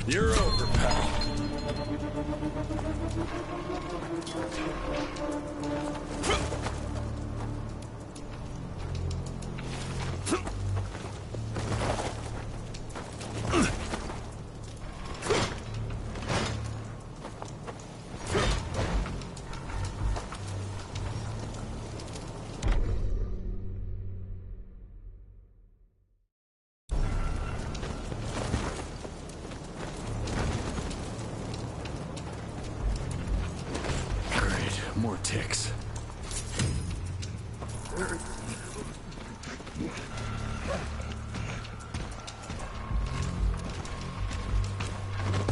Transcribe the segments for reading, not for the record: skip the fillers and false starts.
You're over, pal. More ticks.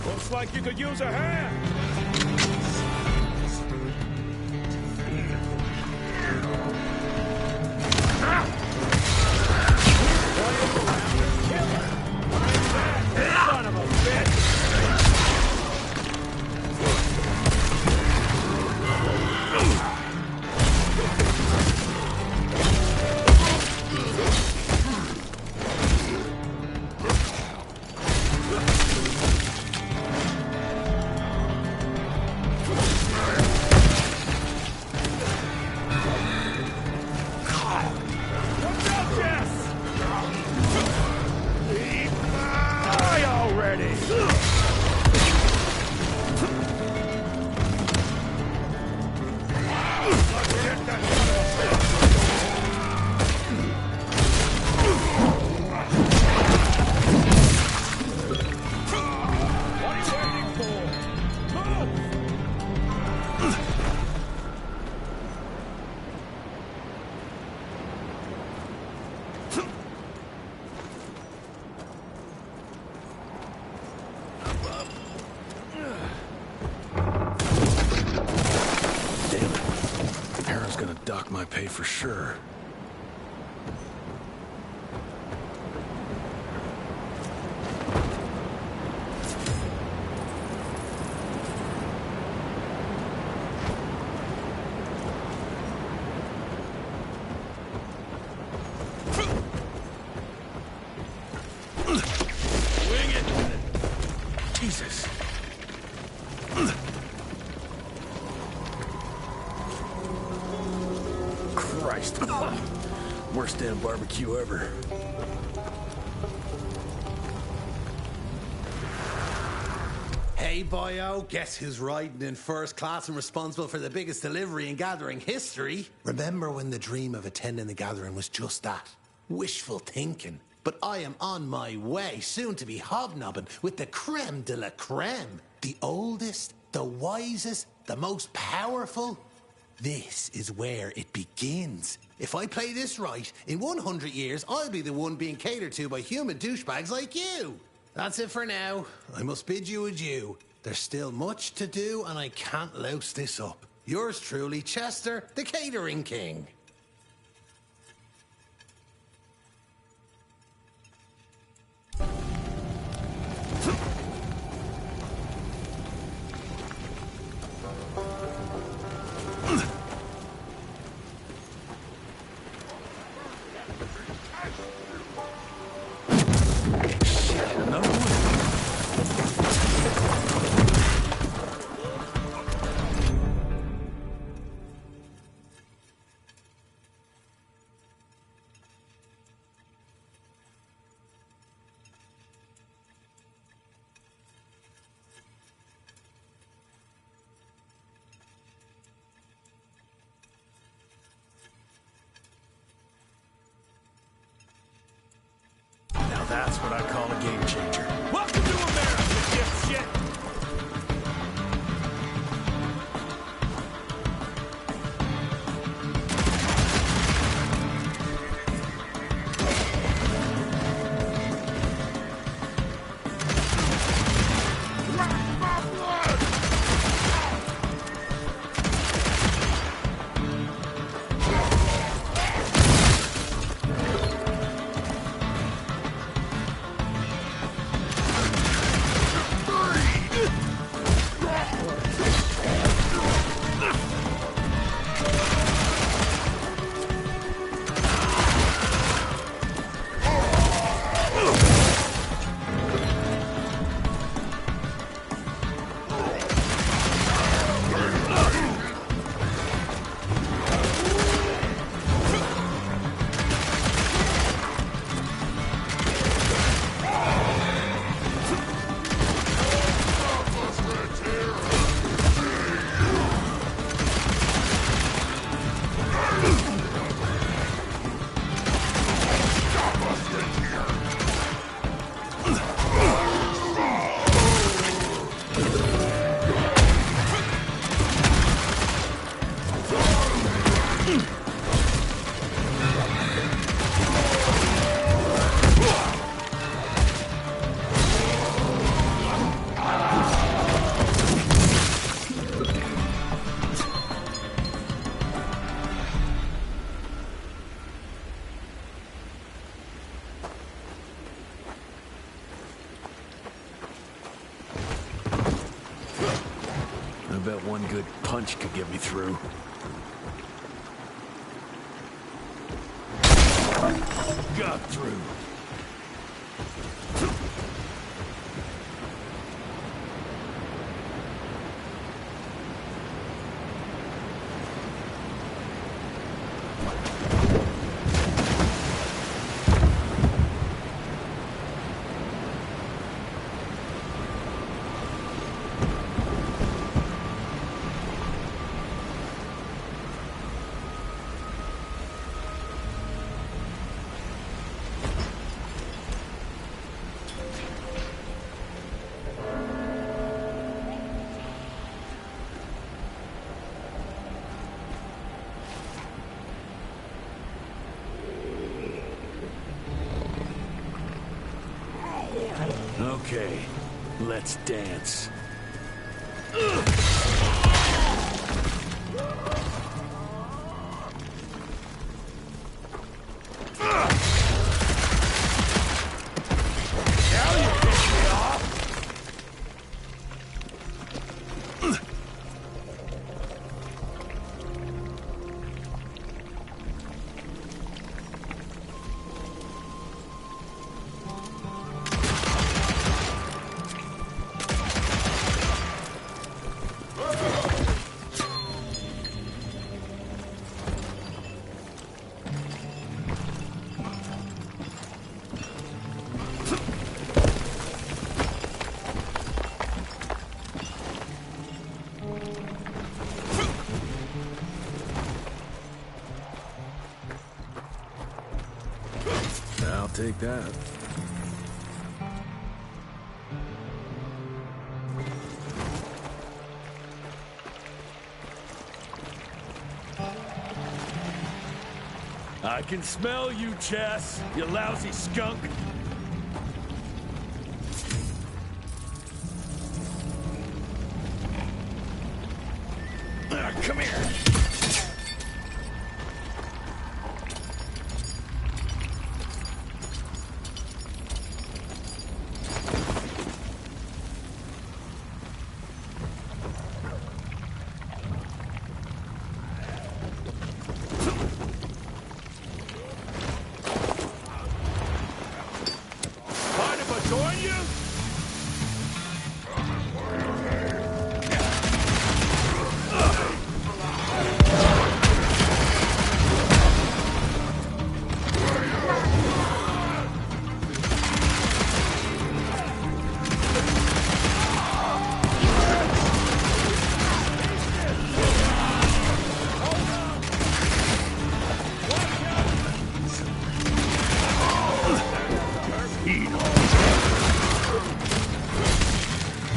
Looks like you could use a hand. Son of a bitch! Dock my pay for sure. Wing it! Jesus. Christ. Worst damn barbecue ever. Hey, boyo, guess who's riding in first class and responsible for the biggest delivery in gathering history? Remember when the dream of attending the gathering was just that? Wishful thinking. But I am on my way, soon to be hobnobbing with the creme de la creme. The oldest, the wisest, the most powerful. This is where it begins. If I play this right, in 100 years, I'll be the one being catered to by human douchebags like you. That's it for now. I must bid you adieu. There's still much to do, and I can't louse this up. Yours truly, Chester, the Catering King. bet one good punch could get me through. Got through. Okay, let's dance. I'll take that. I can smell you, Chess, you lousy skunk. Come here. Join you?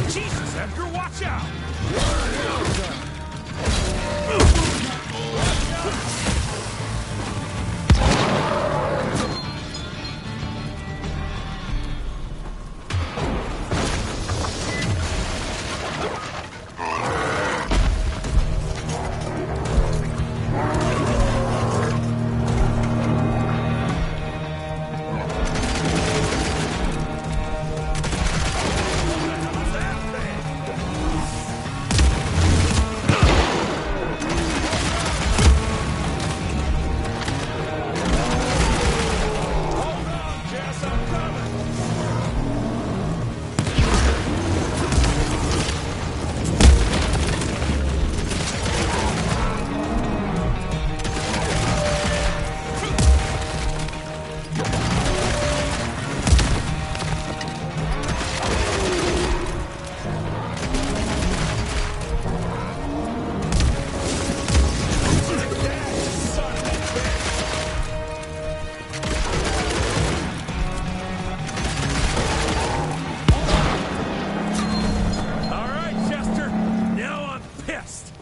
Jesus, Edgar, watch out!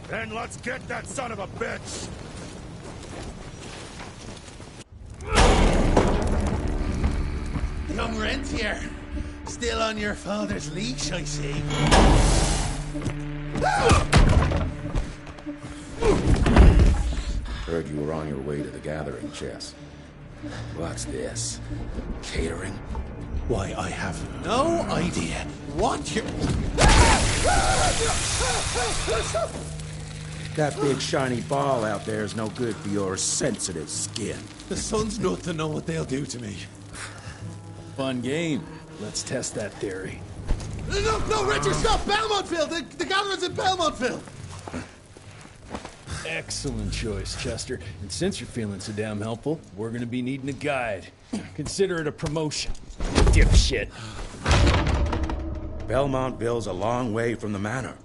Then let's get that son of a bitch! Young Rentier, still on your father's leash, I see. Heard you were on your way to the gathering, Chess. What's this? Catering? Why, I have no idea what you're... That big shiny ball out there is no good for your sensitive skin. The sun's not to know what they'll do to me. Fun game. Let's test that theory. No, Richard, stop! Belmontville! The gathering's in Belmontville! Excellent choice, Chester. And since you're feeling so damn helpful, we're gonna be needing a guide. Consider it a promotion. Dipshit. Belmontville's a long way from the manor.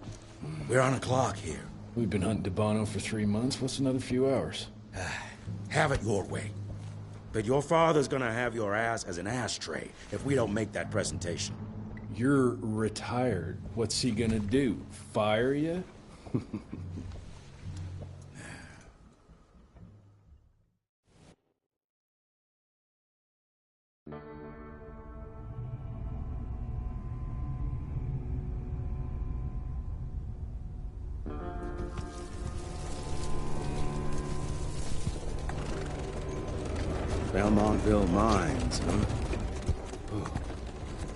We're on a clock here. We've been hunting DeBono for 3 months. What's another few hours? Have it your way. But your father's gonna have your ass as an ashtray if we don't make that presentation. You're retired. What's he gonna do? Fire you? Belmontville Mines, huh? Oh,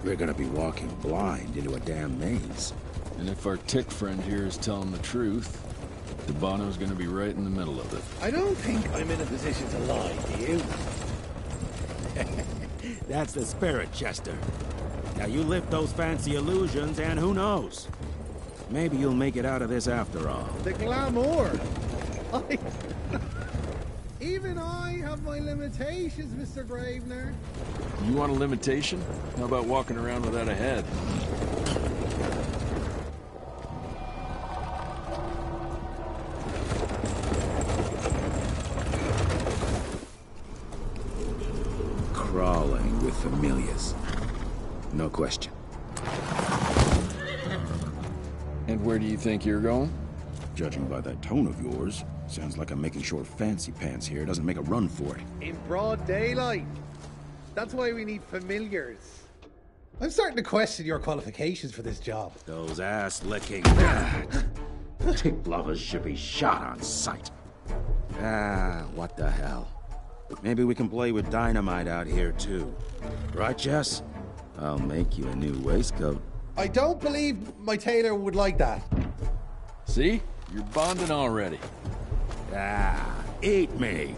we're gonna be walking blind into a damn maze. And if our tick friend here is telling the truth, DeBono's gonna be right in the middle of it. I don't think I'm in a position to lie, do you? That's the spirit, Chester. Now you lift those fancy illusions, and who knows? Maybe you'll make it out of this after all. The glamour. Even I have my limitations, Mr. Gravener. You want a limitation? How about walking around without a head? Crawling with familiars. No question. And where do you think you're going? Judging by that tone of yours, sounds like I'm making sure Fancy Pants here doesn't make a run for it. In broad daylight. That's why we need familiars. I'm starting to question your qualifications for this job. Those ass-licking tick lovers should be shot on sight. What the hell? Maybe we can play with dynamite out here, too. Right, Jess? I'll make you a new waistcoat. I don't believe my tailor would like that. See? You're bonding already. Eat me.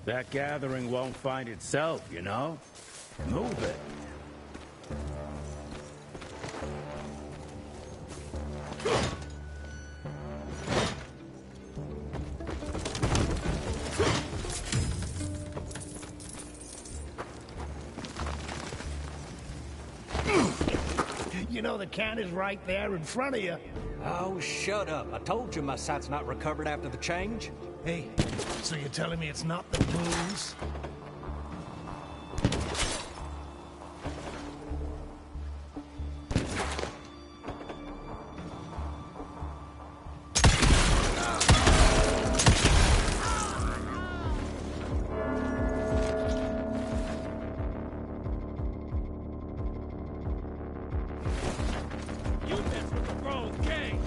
That gathering won't find itself, you know? Move it. You know the count is right there in front of you. Oh, shut up. I told you my sight's not recovered after the change. Hey, so you're telling me it's not the booze? You mess with the wrong gang!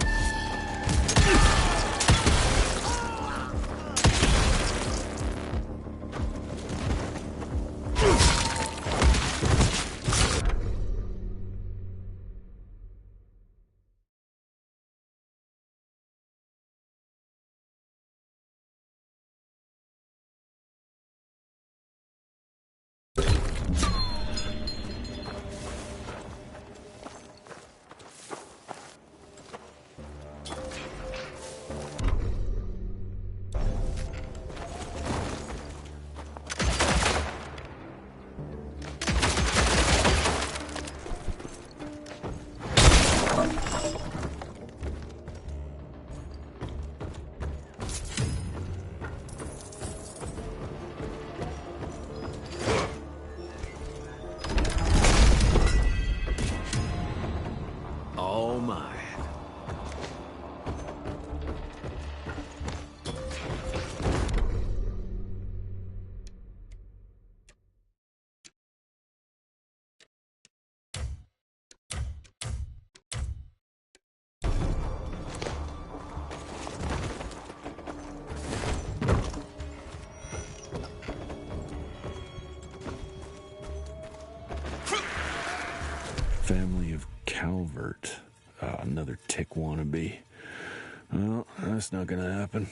pervert. Another tick wannabe. Well, that's not gonna happen.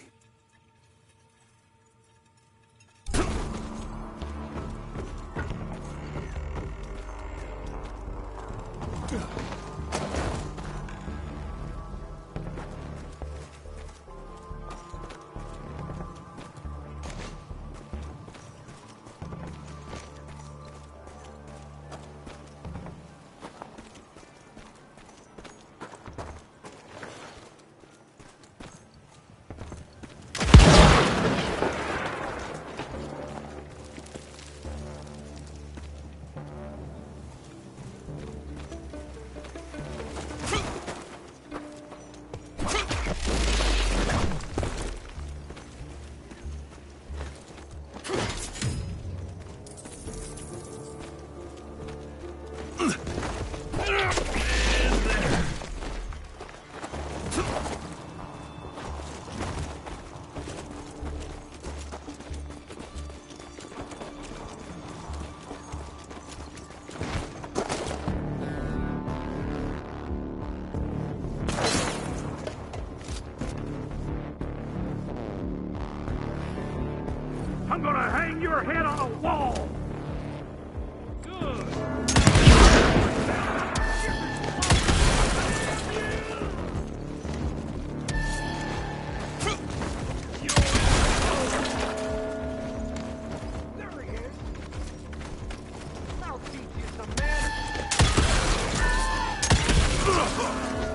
I'm gonna hang your head on a wall! Good! There he is! I'll teach you some manners!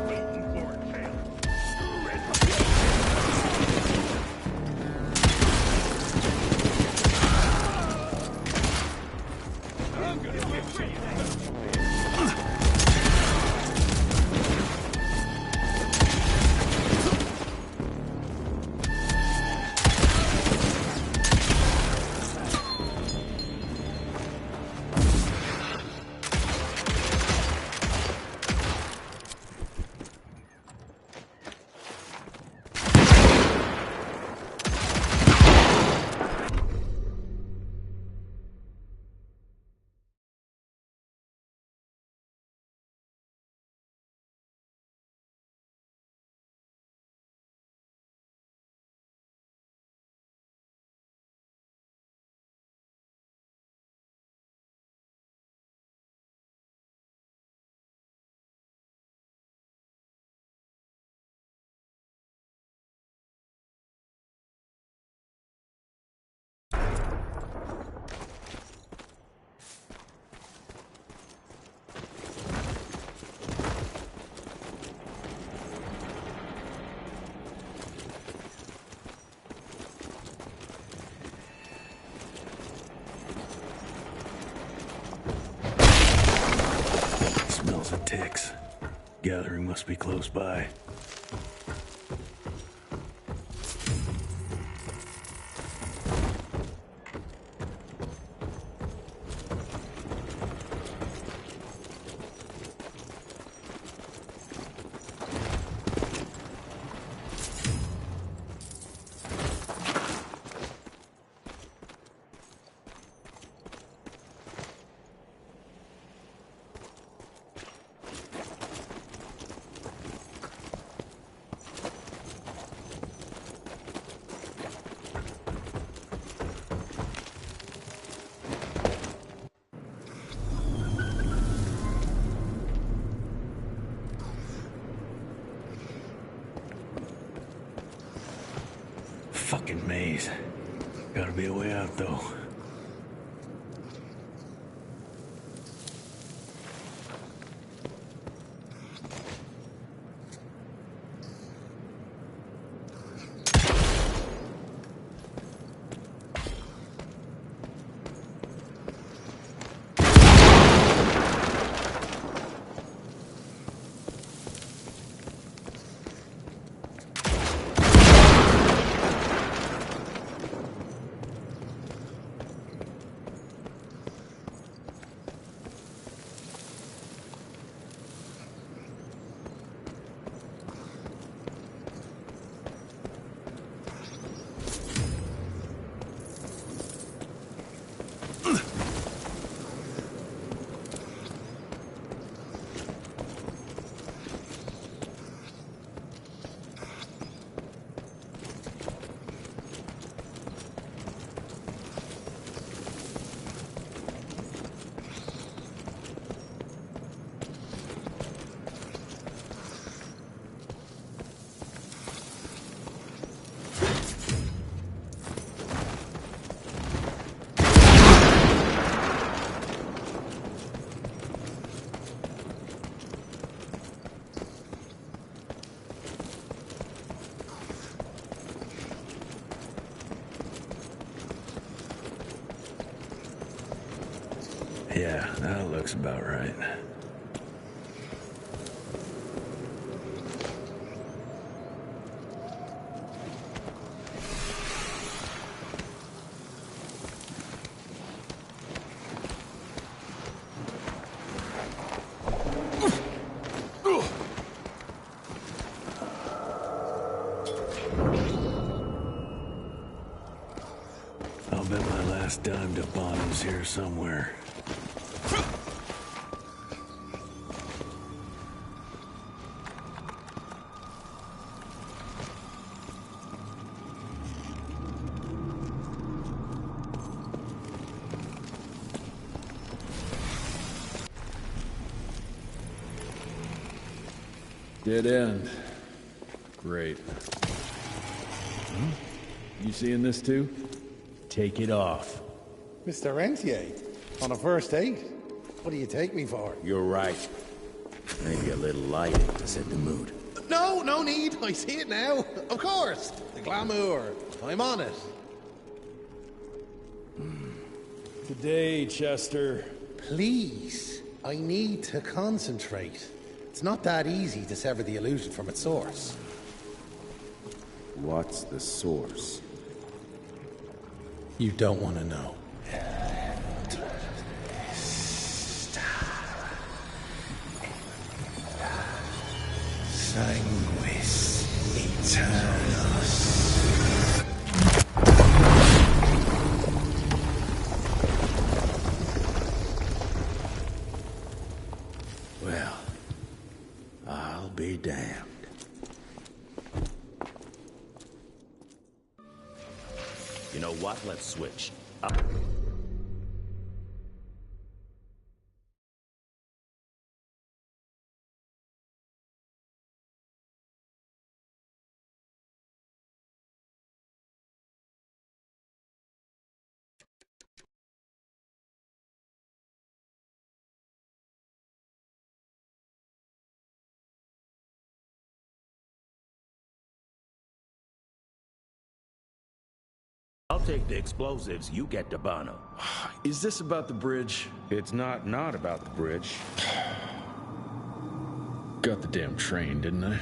Eating swordtail! Smells of ticks. Gathering must be close by. Fucking maze. Gotta be a way out, though. Yeah, that looks about right. I'll bet my last dime to Bono's here somewhere. Dead end. Great. You seeing this too? Take it off. Mr. Rentier, on a first date? What do you take me for? You're right. Maybe a little lighting to set the mood. No, no need. I see it now. Of course. The glamour. I'm on it. Today, Chester. Please. I need to concentrate. It's not that easy to sever the illusion from its source. What's the source? You don't want to know. Sanguis Eternus. Well, I'll be damned. You know what? Let's switch up. I'll take the explosives, you get to Bono. Is this about the bridge? It's not about the bridge. Got the damn train, didn't I?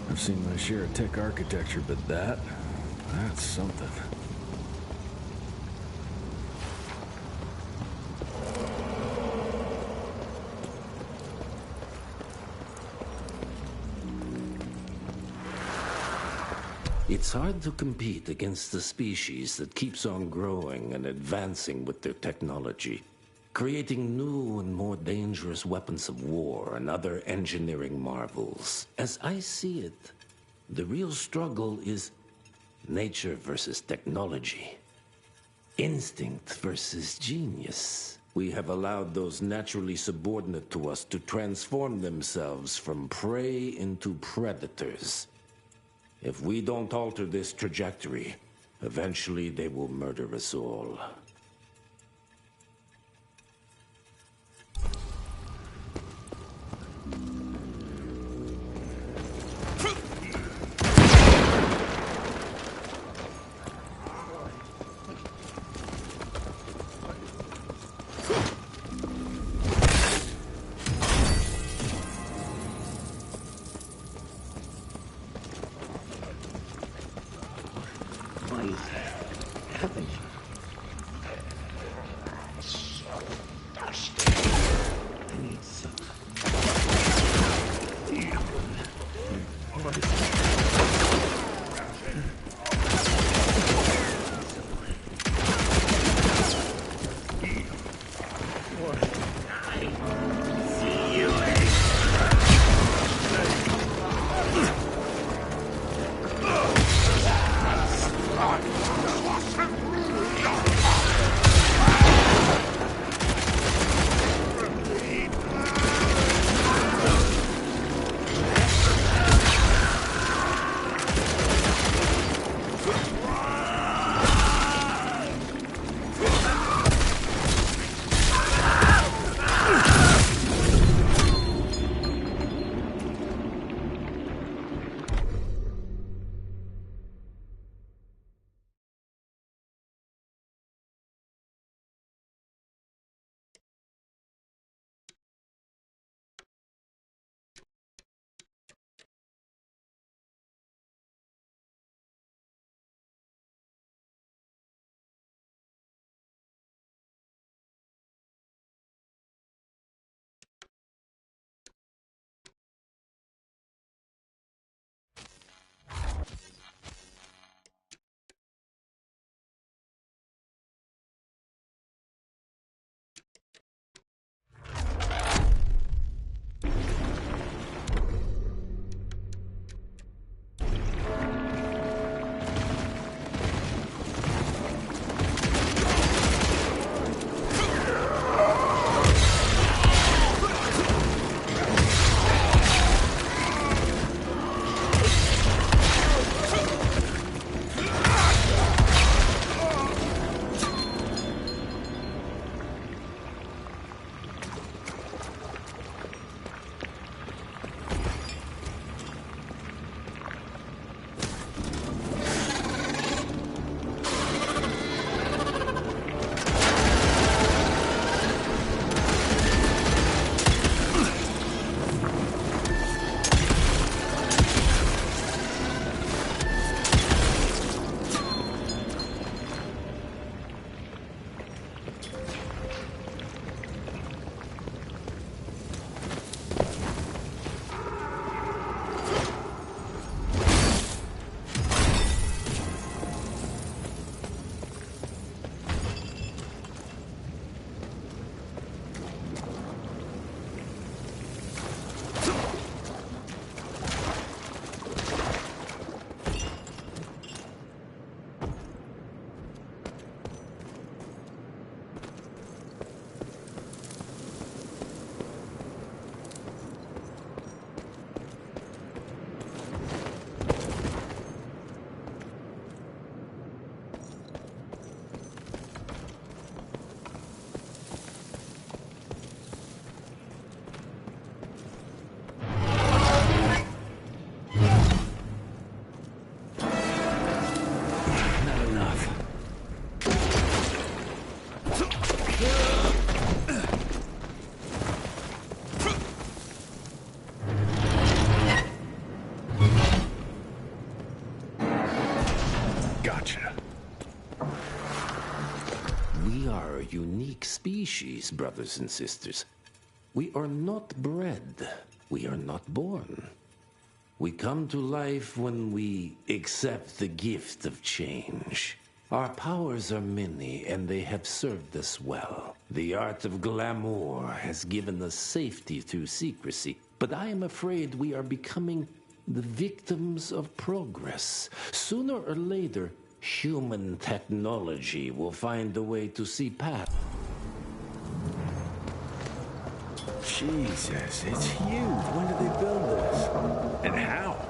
I've seen my share of tech architecture, but that's something. It's hard to compete against the species that keeps on growing and advancing with their technology. creating new and more dangerous weapons of war and other engineering marvels. As I see it, the real struggle is nature versus technology. Instinct versus genius. We have allowed those naturally subordinate to us to transform themselves from prey into predators. If we don't alter this trajectory, eventually they will murder us all. Unique species, brothers and sisters. We are not bred. We are not born. We come to life when we accept the gift of change. Our powers are many, and they have served us well. The art of glamour has given us safety through secrecy, but I am afraid we are becoming the victims of progress. Sooner or later, human technology will find a way to see past. Jesus, it's huge. When did they build this? And how?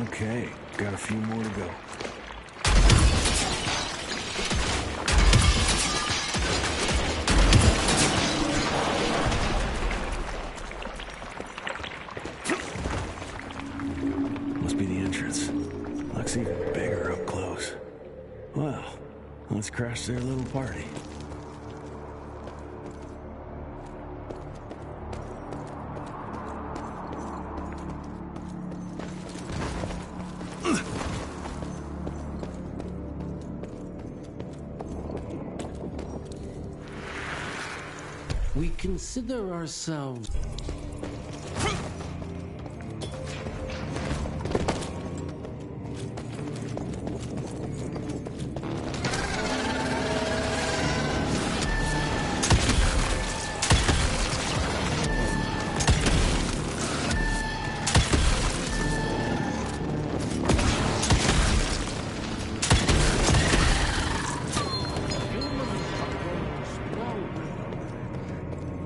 Okay, got a few more to go. Must be the entrance. Looks even bigger up close. Well, let's crash their little party. We consider ourselves...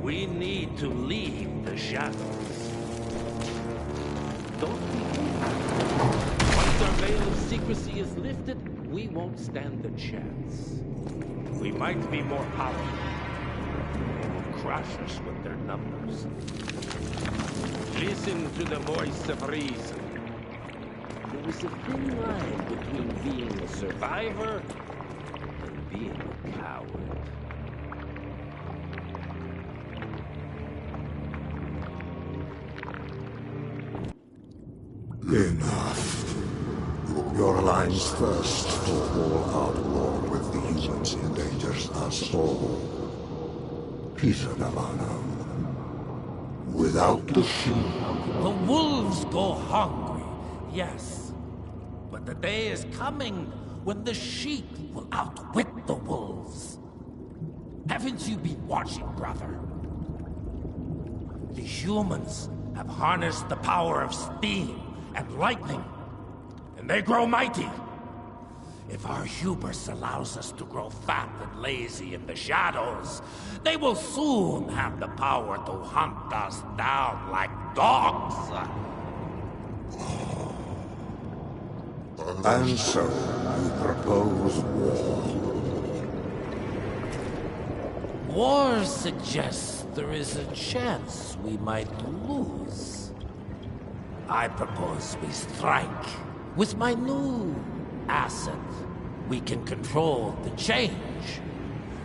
We need to leave the shadows. Don't be fooled. Once our veil of secrecy is lifted, we won't stand a chance. We might be more powerful. We will crush us with their numbers. Listen to the voice of reason. There is a thin line between being a survivor and being a coward. Enough. Your alliance thirst for all-out war with the humans endangers us all. Peter Navarro. Without the sheep. The wolves go hungry, yes. But the day is coming when the sheep will outwit the wolves. Haven't you been watching, brother? The humans have harnessed the power of steam and lightning, and they grow mighty. If our hubris allows us to grow fat and lazy in the shadows, they will soon have the power to hunt us down like dogs. And so, you propose war. War suggests there is a chance we might lose. I propose we strike. With my new asset, we can control the change.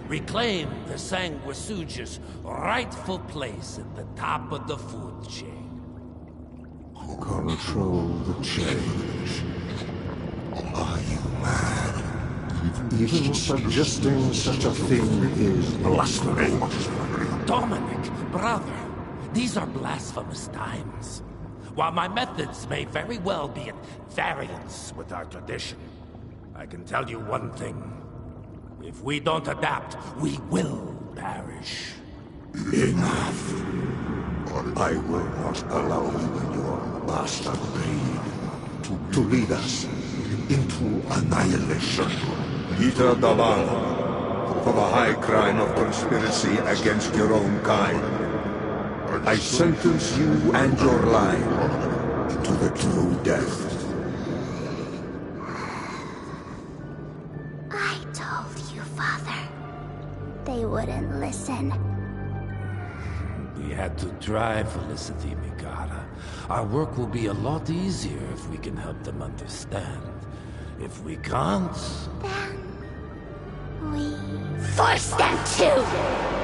Reclaim the Sanguisuja's rightful place at the top of the food chain. Control the change. Are you mad? Even suggesting such a thing is blasphemy. Dominic, brother, these are blasphemous times. While my methods may very well be at variance with our tradition, I can tell you one thing. If we don't adapt, we will perish. Enough. I will not allow you and your bastard breed to lead us into annihilation. Peter Navarro, for the high crime of conspiracy against your own kind, I sentence you and your line to the true death. I told you, Father. They wouldn't listen. We had to try, Felicity Mikata. Our work will be a lot easier if we can help them understand. If we can't... Then... we... force them to!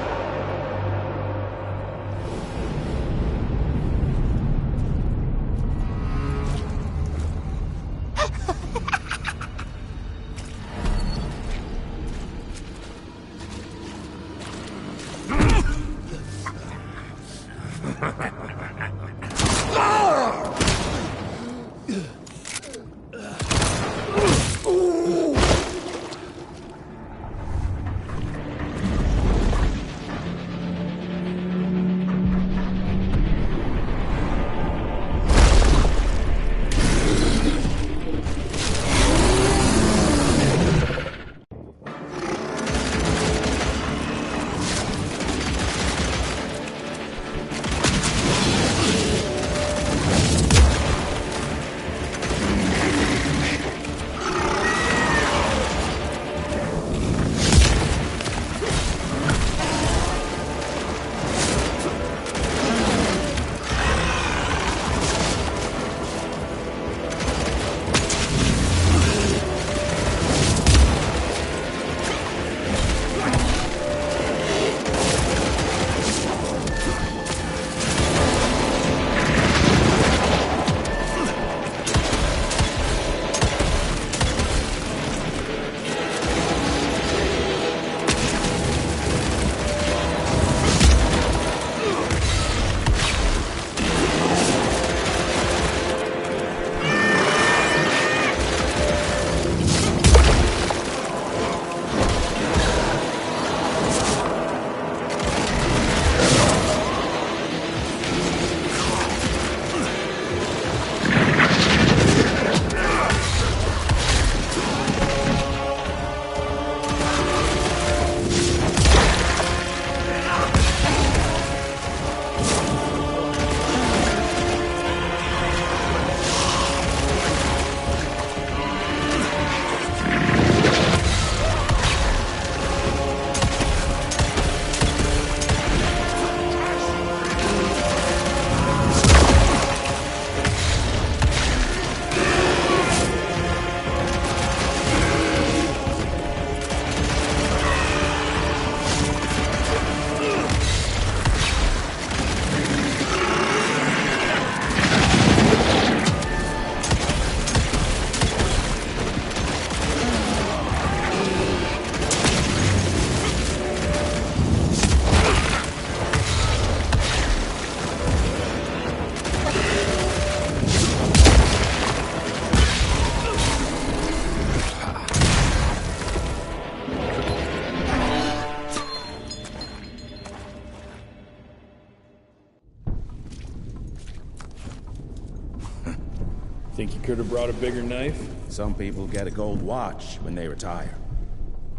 could have brought a bigger knife? Some people get a gold watch when they retire.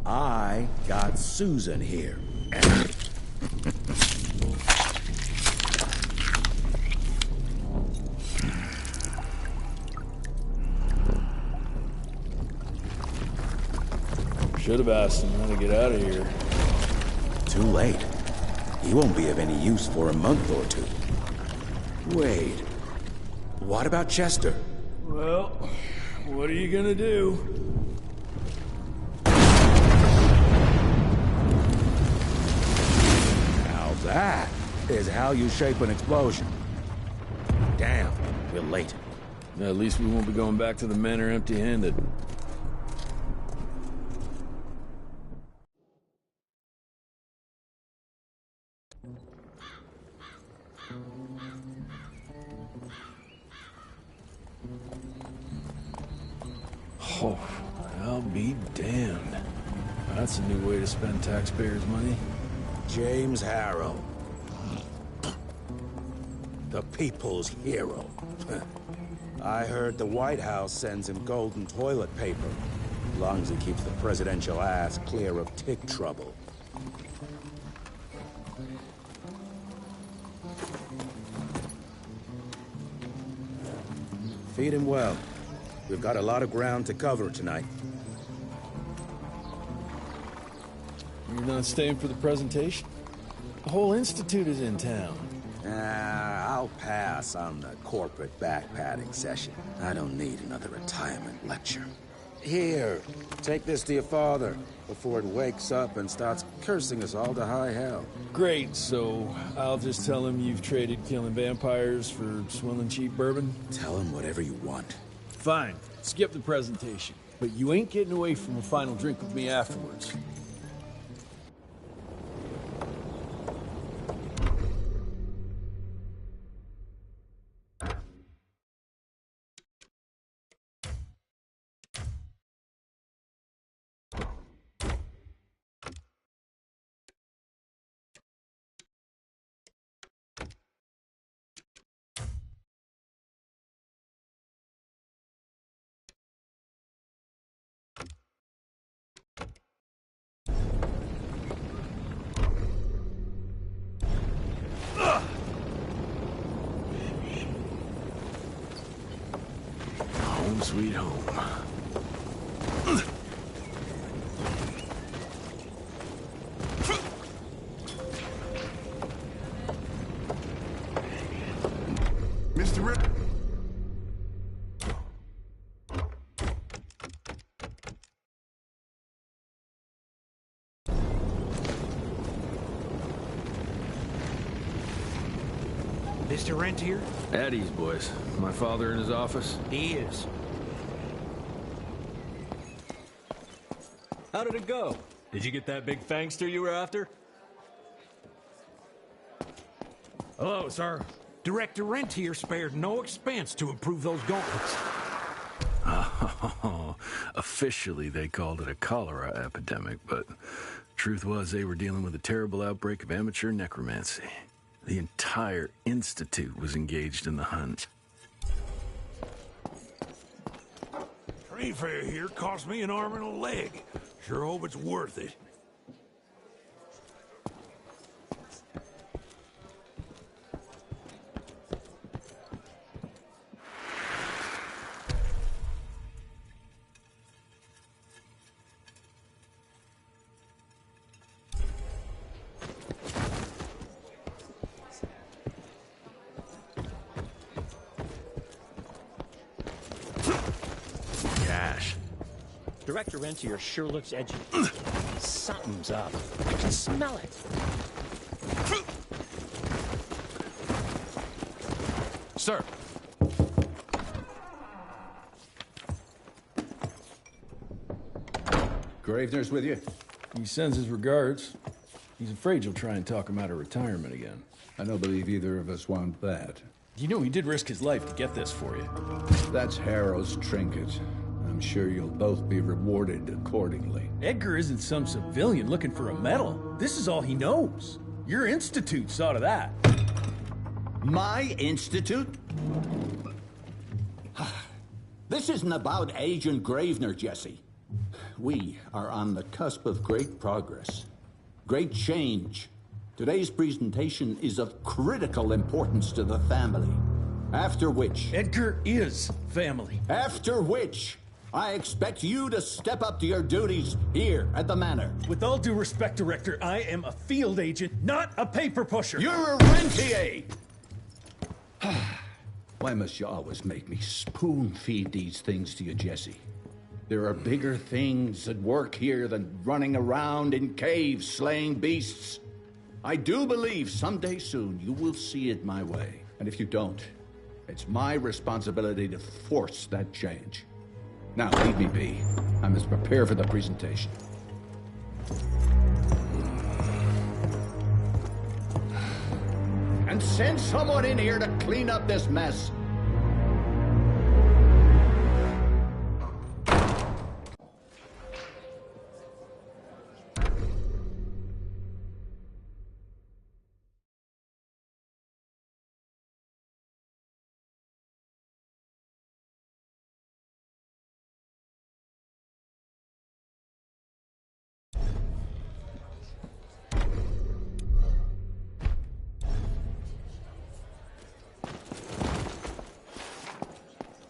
I got Susan here. Should have asked him how to get out of here. Too late. He won't be of any use for a month or two. Wait. What about Chester? Well, what are you gonna do? Now that is how you shape an explosion. Damn, we're late. At least we won't be going back to the manor empty-handed. Oh, I'll be damned. That's a new way to spend taxpayers' money. James Harrow. The people's hero. I heard the White House sends him golden toilet paper, as long as he keeps the presidential ass clear of tick trouble. Feed him well. We've got a lot of ground to cover tonight. You're not staying for the presentation? The whole institute is in town. I'll pass on the corporate backpatting session. I don't need another retirement lecture. Here, take this to your father before it wakes up and starts cursing us all to high hell. Great, so I'll just tell him you've traded killing vampires for swilling cheap bourbon? Tell him whatever you want. Fine, skip the presentation. But you ain't getting away from a final drink with me afterwards. Home sweet home. Mr. Rick. Mr. Rentier? At ease, boys. My father in his office? He is. How did it go? Did you get that big fangster you were after? Hello, sir. Director Rentier spared no expense to improve those gauntlets. Oh, officially they called it a cholera epidemic, but truth was they were dealing with a terrible outbreak of amateur necromancy. The entire institute was engaged in the hunt. Train fare here cost me an arm and a leg. Sure hope it's worth it. Director Rentier sure looks edgy. Something's up. I can smell it. Sir. Gravener's with you? He sends his regards. He's afraid you'll try and talk him out of retirement again. I don't believe either of us want that. You know he did risk his life to get this for you. That's Harrow's trinket. I'm sure you'll both be rewarded accordingly. Edgar isn't some civilian looking for a medal. This is all he knows. Your institute saw to that. My institute? This isn't about Agent Gravener, Jesse. We are on the cusp of great progress. Great change. Today's presentation is of critical importance to the family. After which... Edgar is family. After which, I expect you to step up to your duties here at the Manor. With all due respect, Director, I am a field agent, not a paper pusher. You're a rentier! Why must you always make me spoon-feed these things to you, Jesse? There are bigger things at work here than running around in caves slaying beasts. I do believe someday soon you will see it my way. And if you don't, it's my responsibility to force that change. Now, leave me be. I must prepare for the presentation. And send someone in here to clean up this mess.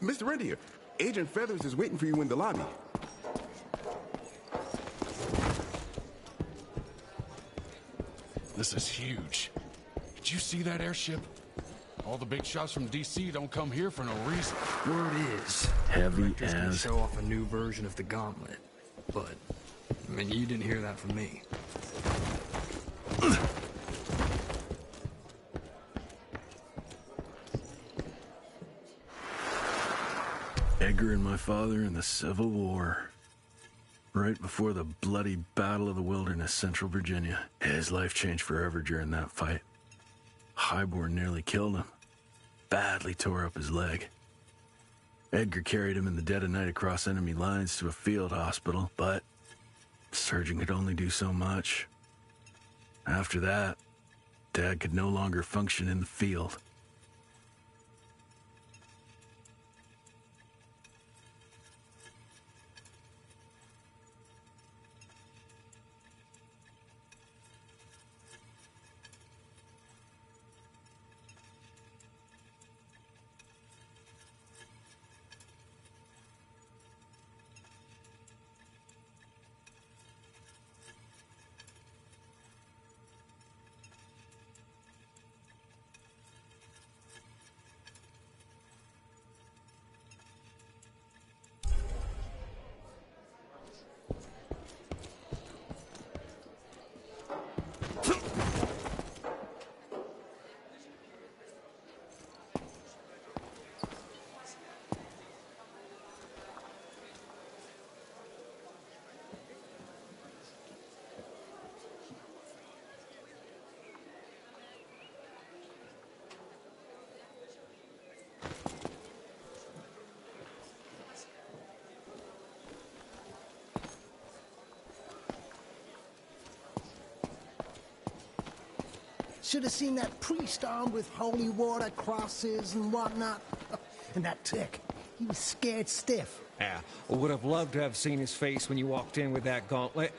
Mr. Rentier, Agent Feathers is waiting for you in the lobby. This is huge. Did you see that airship? All the big shots from DC don't come here for no reason. Word is, heavy Director's gonna as show off a new version of the Gauntlet. But, I mean, you didn't hear that from me. Edgar and my father in the Civil War. Right before the bloody Battle of the Wilderness, Central Virginia. His life changed forever during that fight. Highborn nearly killed him. Badly tore up his leg. Edgar carried him in the dead of night across enemy lines to a field hospital, but the surgeon could only do so much. After that, Dad could no longer function in the field. Should have seen that priest armed with holy water, crosses, and whatnot. And that tick, he was scared stiff. Yeah, I would have loved to have seen his face when you walked in with that gauntlet.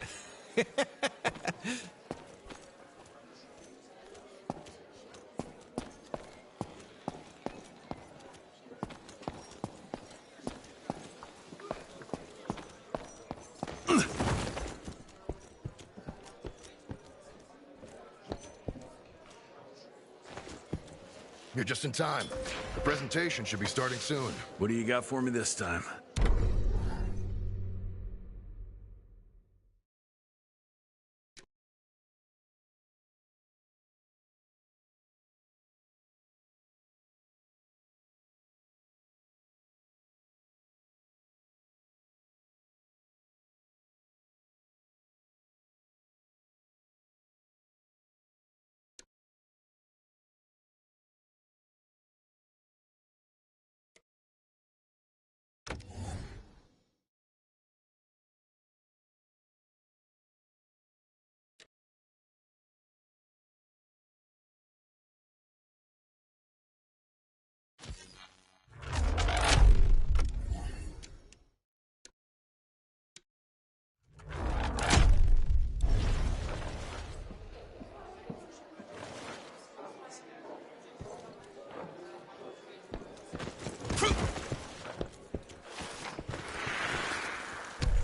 You're just in time. The presentation should be starting soon. What do you got for me this time?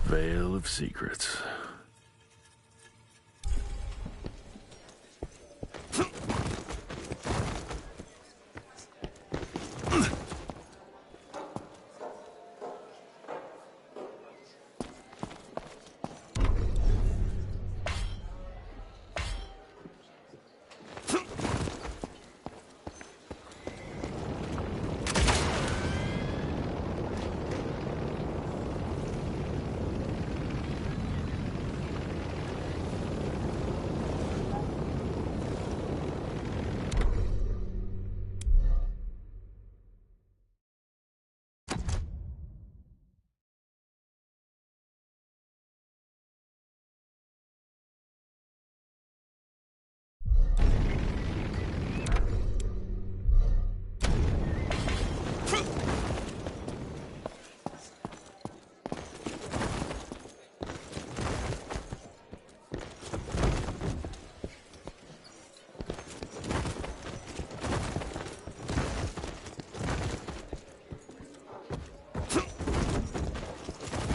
Veil of Secrets.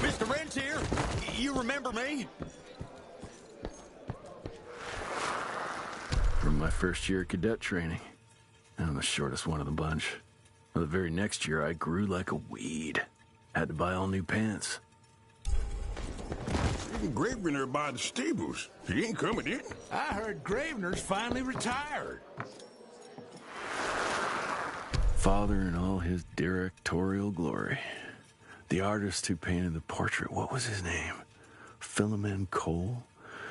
Mr. Rentier, you remember me? From my first year of cadet training. I'm the shortest one of the bunch. The very next year, I grew like a weed. Had to buy all new pants. Even Gravener by the stables. He ain't coming in. I heard Gravener's finally retired. Father in all his directorial glory. The artist who painted the portrait, what was his name? Philomen Cole?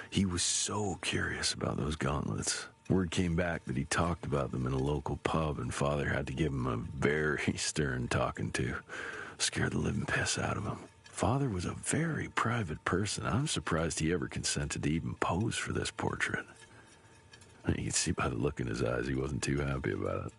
He was so curious about those gauntlets. Word came back that he talked about them in a local pub, and Father had to give him a very stern talking to. Scared the living piss out of him. Father was a very private person. I'm surprised he ever consented to even pose for this portrait. You can see by the look in his eyes he wasn't too happy about it.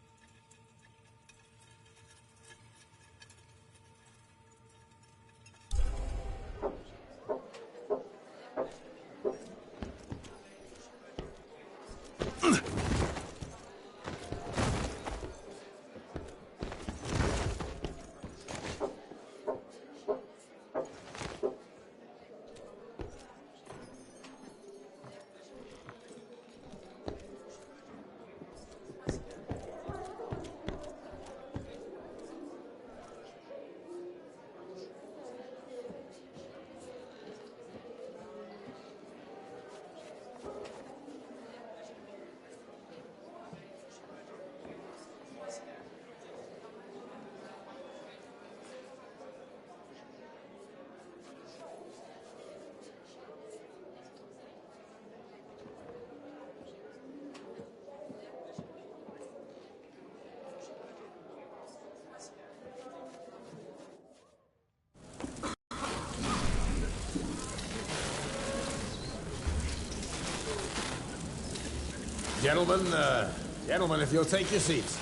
Gentlemen, if you'll take your seats.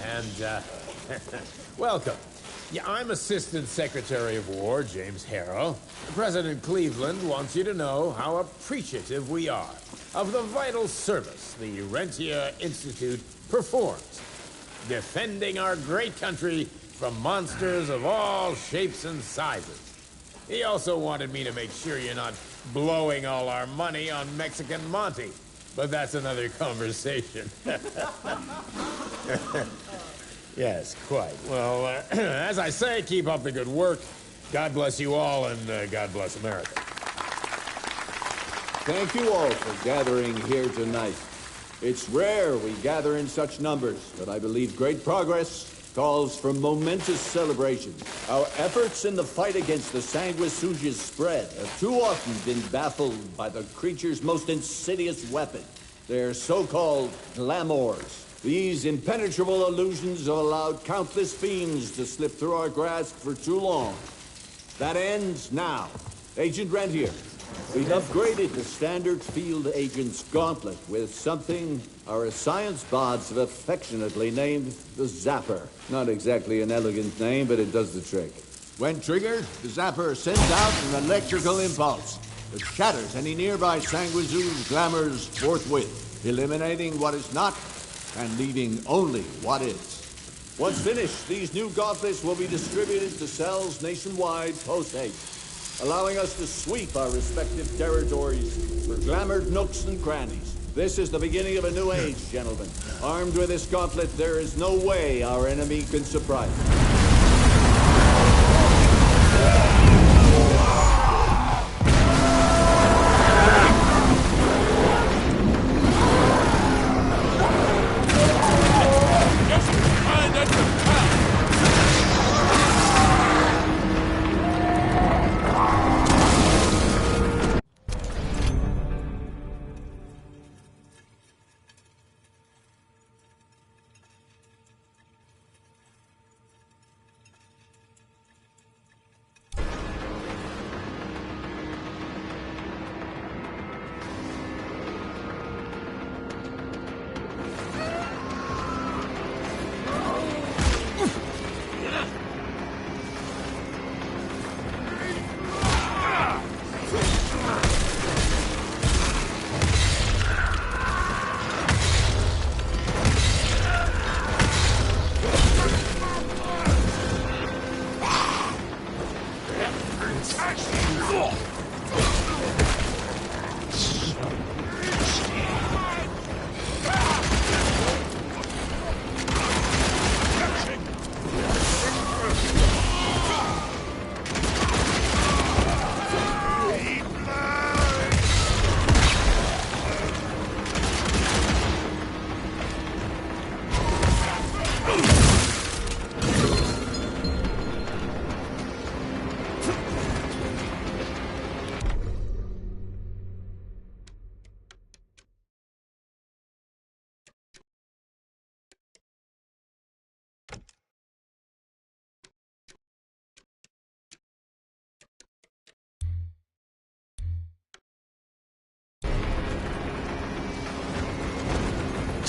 And, welcome. Yeah, I'm Assistant Secretary of War, James Harrow. President Cleveland wants you to know how appreciative we are of the vital service the Rentier Institute performs, defending our great country from monsters of all shapes and sizes. He also wanted me to make sure you're not blowing all our money on Mexican Monty. But that's another conversation. Yes, quite. Well, as I say, keep up the good work. God bless you all, and God bless America. Thank you all for gathering here tonight. It's rare we gather in such numbers, but I believe great progress calls for momentous celebration. Our efforts in the fight against the Sanguisuga's spread have too often been baffled by the creature's most insidious weapon, their so-called glamours. These impenetrable illusions have allowed countless fiends to slip through our grasp for too long. That ends now. Agent Rentier, we've upgraded the standard field agent's gauntlet with something our science bots have affectionately named the Zapper. Not exactly an elegant name, but it does the trick. When triggered, the Zapper sends out an electrical impulse that shatters any nearby Sanguisuga's glamours forthwith, eliminating what is not and leaving only what is. Once finished, these new gauntlets will be distributed to cells nationwide post-haste. allowing us to sweep our respective territories for glamored nooks and crannies. This is the beginning of a new age, gentlemen. Armed with this gauntlet, there is no way our enemy can surprise us.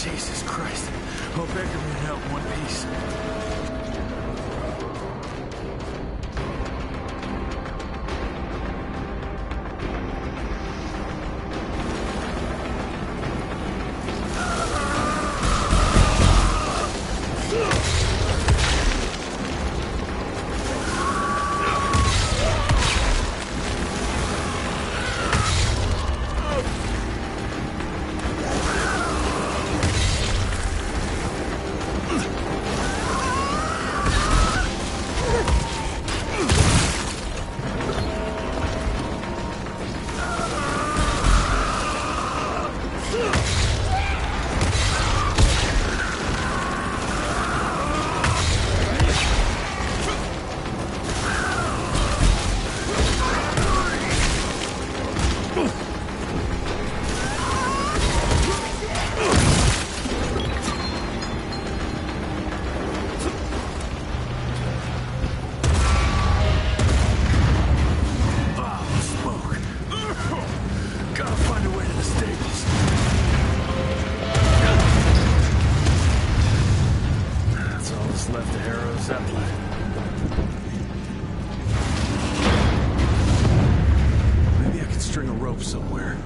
Jesus Christ. Hope Edgar can help in one piece. Maybe I can string a rope somewhere.